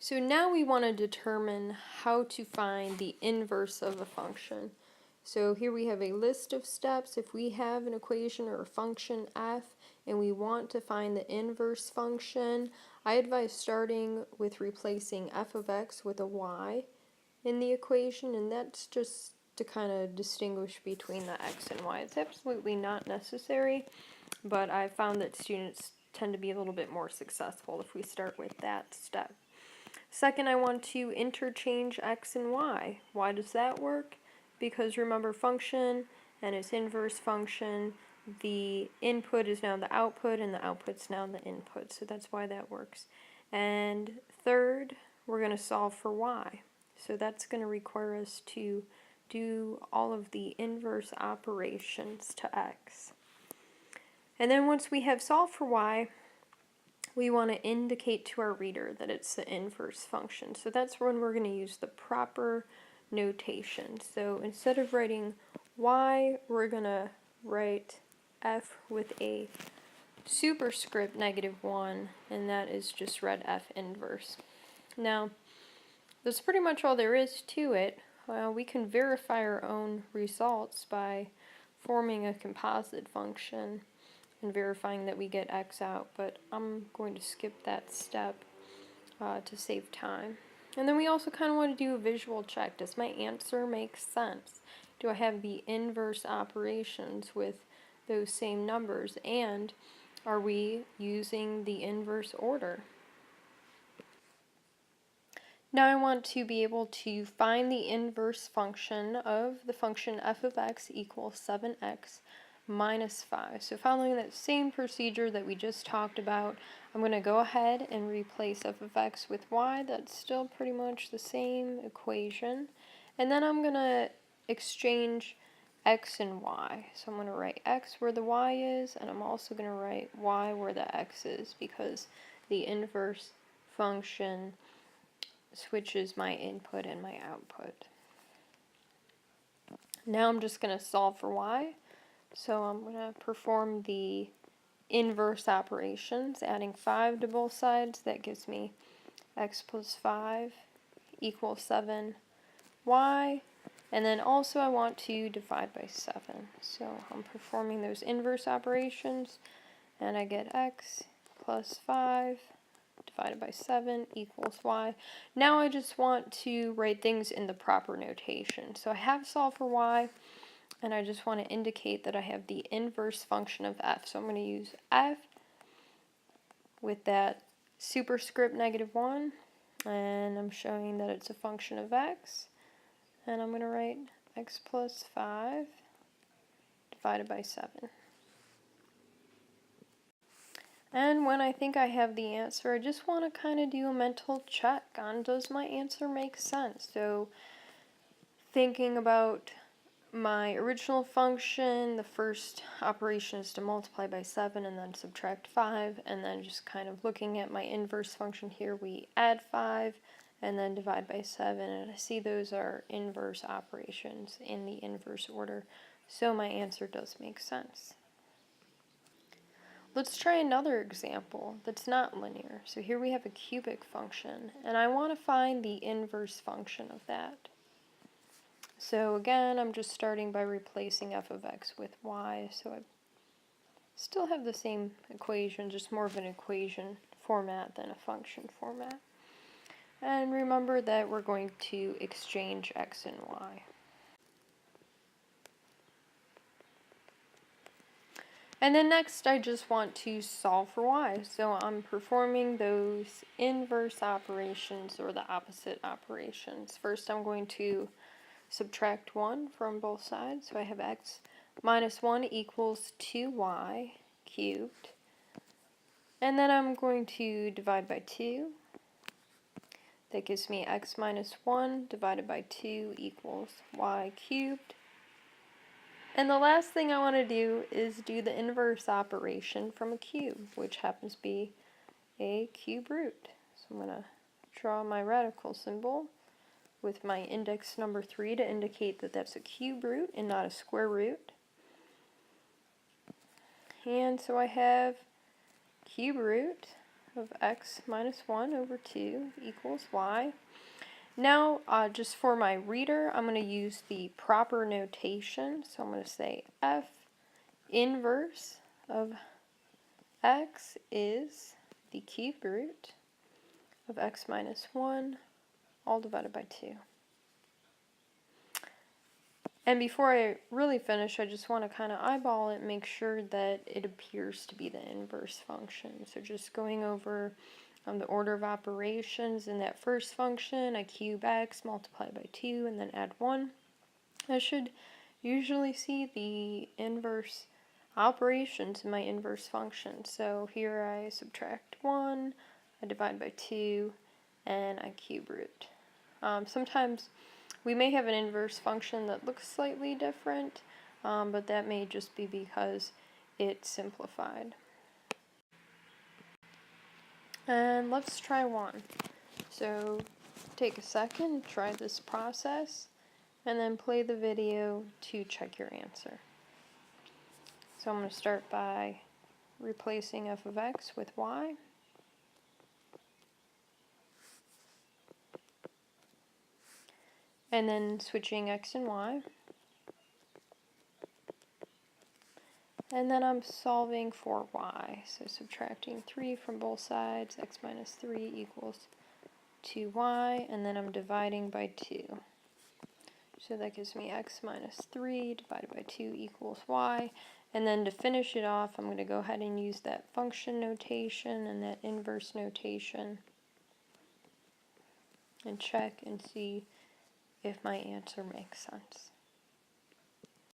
So now we want to determine how to find the inverse of a function. So here we have a list of steps. If we have an equation or a function f and we want to find the inverse function, I advise starting with replacing f of x with a y in the equation, and that's just to kind of distinguish between the x and y. It's absolutely not necessary, but I found that students tend to be a little bit more successful if we start with that step. Second, I want to interchange x and y. Why does that work? Because remember, function and its inverse function, the input is now the output and the output's now the input, so that's why that works. And third, we're going to solve for y. So that's going to require us to do all of the inverse operations to x. And then once we have solved for y, we want to indicate to our reader that it's the inverse function. So that's when we're going to use the proper notation. So instead of writing y, we're going to write f with a superscript -1, and that is just read f inverse. Now, that's pretty much all there is to it. We can verify our own results by forming a composite function and verifying that we get x out, but I'm going to skip that step to save time. And then we also kind of want to do a visual check. Does my answer make sense? Do I have the inverse operations with those same numbers? And are we using the inverse order? Now I want to be able to find the inverse function of the function f of x equals 7x minus 5. So following that same procedure that we just talked about, I'm going to go ahead and replace f of x with y. That's still pretty much the same equation. And then I'm going to exchange x and y. So I'm going to write x where the y is, and I'm also going to write y where the x is, because the inverse function switches my input and my output. Now I'm just going to solve for y. So I'm going to perform the inverse operations, adding 5 to both sides. That gives me x plus 5 equals 7y. And then also I want to divide by 7. So I'm performing those inverse operations, and I get x plus 5 divided by 7 equals y. Now I just want to write things in the proper notation. So I have solved for y, and I just want to indicate that I have the inverse function of f. So I'm going to use f with that superscript -1, and I'm showing that it's a function of x. And I'm going to write x plus 5 divided by 7. And when I think I have the answer, I just want to kind of do a mental check on, does my answer make sense? So thinking about my original function, the first operation is to multiply by 7 and then subtract 5, and then just kind of looking at my inverse function here, we add 5 and then divide by 7, and I see those are inverse operations in the inverse order, so my answer does make sense. Let's try another example that's not linear. So here we have a cubic function, and I want to find the inverse function of that. So again, I'm just starting by replacing f of x with y, so I still have the same equation, just more of an equation format than a function format. And remember that we're going to exchange x and y. And then next, I just want to solve for y. So I'm performing those inverse operations, or the opposite operations. First, I'm going to subtract 1 from both sides. So I have x minus 1 equals 2y cubed. And then I'm going to divide by 2. That gives me x minus 1 divided by 2 equals y cubed. And the last thing I want to do is do the inverse operation from a cube, which happens to be a cube root. So I'm going to draw my radical symbol with my index number 3 to indicate that that's a cube root and not a square root. And so I have cube root of x minus 1 over 2 equals y. Now, just for my reader, I'm going to use the proper notation. So I'm going to say f inverse of x is the cubed root of x minus 1 all divided by 2. And before I really finish, I just want to kind of eyeball it and make sure that it appears to be the inverse function. So just going over the order of operations in that first function, I cube x, multiply by 2, and then add 1. I should usually see the inverse operations in my inverse function. So here I subtract 1, I divide by 2, and I cube root. Sometimes we may have an inverse function that looks slightly different, but that may just be because it's simplified. And let's try 1. So take a second, try this process, and then play the video to check your answer. So I'm going to start by replacing f of x with y. And then switching x and y. And then I'm solving for y. So subtracting 3 from both sides, x minus 3 equals 2y, and then I'm dividing by 2. So that gives me x minus 3 divided by 2 equals y. And then to finish it off, I'm going to go ahead and use that function notation and that inverse notation and check and see if my answer makes sense.